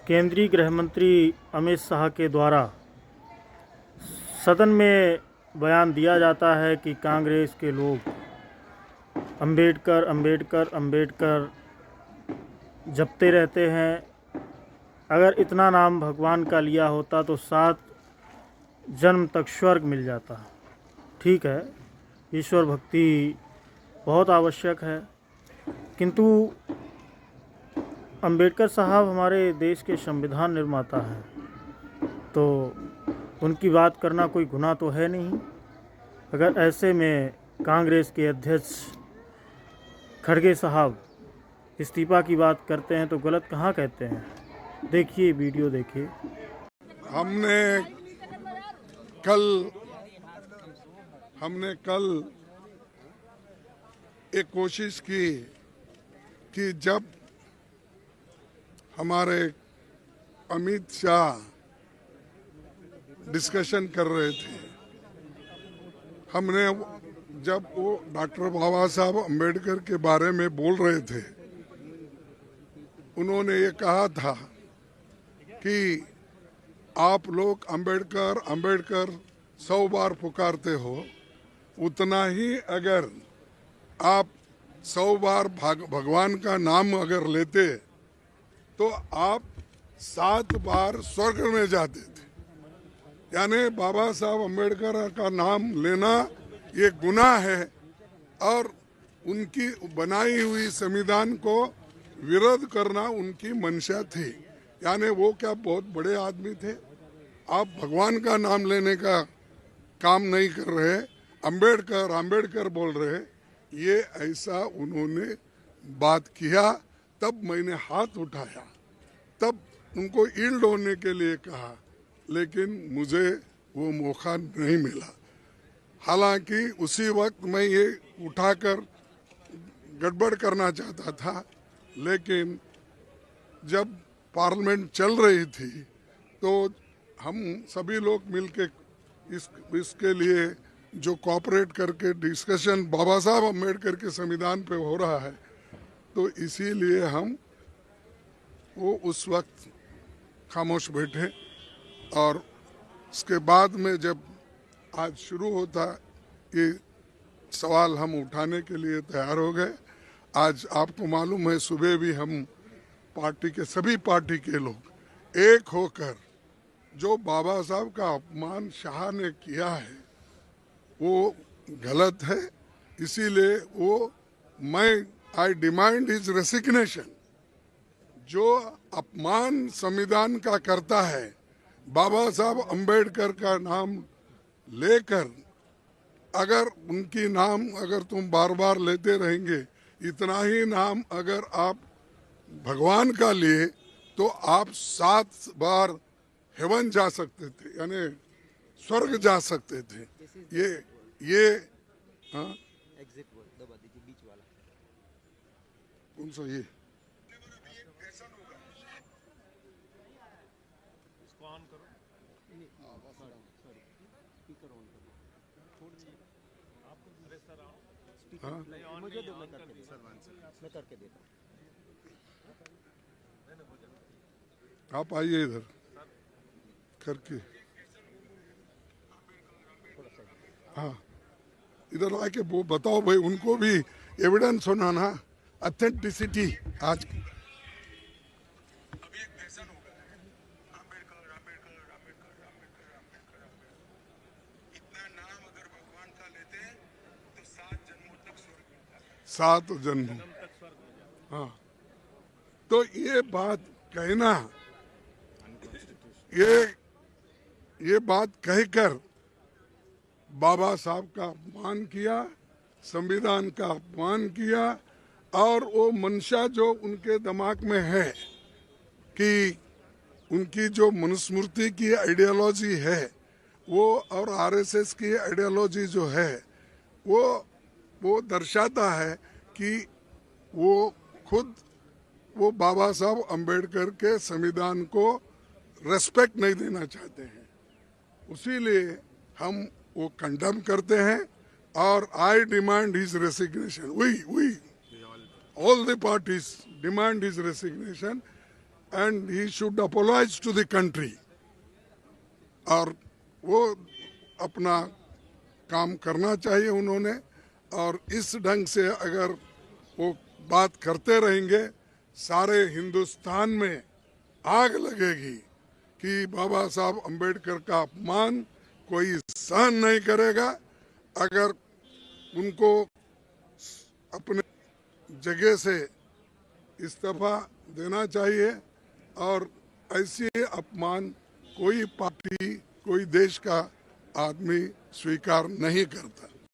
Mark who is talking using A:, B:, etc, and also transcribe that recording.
A: केंद्रीय गृह मंत्री अमित शाह के द्वारा सदन में बयान दिया जाता है कि कांग्रेस के लोग अंबेडकर अंबेडकर अंबेडकर जपते रहते हैं। अगर इतना नाम भगवान का लिया होता तो 7 जन्म तक स्वर्ग मिल जाता। ठीक है, ईश्वर भक्ति बहुत आवश्यक है, किंतु अंबेडकर साहब हमारे देश के संविधान निर्माता हैं, तो उनकी बात करना कोई गुनाह तो है नहीं। अगर ऐसे में कांग्रेस के अध्यक्ष खड़गे साहब इस्तीफा की बात करते हैं तो गलत कहाँ कहते हैं। देखिए, वीडियो देखिए।
B: हमने कल एक कोशिश की कि जब हमारे अमित शाह डिस्कशन कर रहे थे, हमने जब वो डॉक्टर बाबा साहब अम्बेडकर के बारे में बोल रहे थे, उन्होंने ये कहा था कि आप लोग अंबेडकर अंबेडकर 100 बार पुकारते हो, उतना ही अगर आप 100 बार भगवान का नाम अगर लेते तो आप 7 बार स्वर्ग में जाते थे। यानी बाबा साहब अम्बेडकर का नाम लेना ये गुनाह है और उनकी बनाई हुई संविधान को विरोध करना उनकी मंशा थी। यानी वो क्या बहुत बड़े आदमी थे? आप भगवान का नाम लेने का काम नहीं कर रहे, अंबेडकर अंबेडकर बोल रहे, ये ऐसा उन्होंने बात किया। तब मैंने हाथ उठाया, तब उनको ईल्ड होने के लिए कहा, लेकिन मुझे वो मौका नहीं मिला। हालांकि उसी वक्त मैं ये उठाकर गड़बड़ करना चाहता था, लेकिन जब पार्लियामेंट चल रही थी तो हम सभी लोग मिलके इसके लिए जो कोऑपरेट करके डिस्कशन बाबा साहब अम्बेडकर के संविधान पे हो रहा है, तो इसीलिए हम वो उस वक्त खामोश बैठे। और उसके बाद में जब आज शुरू होता ये सवाल हम उठाने के लिए तैयार हो गए। आज आपको मालूम है, सुबह भी हम पार्टी के सभी पार्टी के लोग एक होकर जो बाबा साहब का अपमान शाह ने किया है वो गलत है, इसीलिए आई डिमांड हिज रेसिग्नेशन। जो अपमान संविधान का करता है, बाबा साहब अंबेडकर का नाम लेकर अगर उनकी नाम अगर तुम बार बार लेते रहेंगे, इतना ही नाम अगर आप भगवान का लिए तो आप 7 बार हेवन जा सकते थे, यानी स्वर्ग जा सकते थे। ये हाँ, कौन सा ये हाँ?
C: मुझे दो, मैं करके देता हूँ।
B: आप आइए इधर करके, हाँ इधर आके वो बताओ भाई, उनको भी एविडेंस होना ना, ऑथेंटिसिटी। आज
D: अभी एक फैशन हो गया है, अंबेडकर अंबेडकर अंबेडकर अंबेडकर अंबेडकर अंबेडकर। इतना नाम अगर भगवान का लेते हैं तो 7 जन्मों तक स्वर्ग मिलता है।
B: 7 जन्म, हाँ। तो ये बात कहना, ये बात कहकर बाबा साहब का अपमान किया, संविधान का अपमान किया, और वो मंशा जो उनके दिमाग में है कि उनकी जो मनुस्मृति की आइडियोलॉजी है वो, और आरएसएस की आइडियोलॉजी जो है वो दर्शाता है कि वो खुद वो बाबा साहब अम्बेडकर के संविधान को रेस्पेक्ट नहीं देना चाहते हैं। उसीलिए हम वो कंडेम करते हैं और I demand his resignation. We all the parties demand his resignation. and he should apologize to the country. और वो अपना काम करना चाहिए उन्होंने, और इस ढंग से अगर वो बात करते रहेंगे सारे हिंदुस्तान में आग लगेगी कि बाबा साहब अंबेडकर का अपमान कोई सहन नहीं करेगा। अगर उनको अपने जगह से इस्तीफा देना चाहिए, और ऐसे अपमान कोई पार्टी कोई देश का आदमी स्वीकार नहीं करता।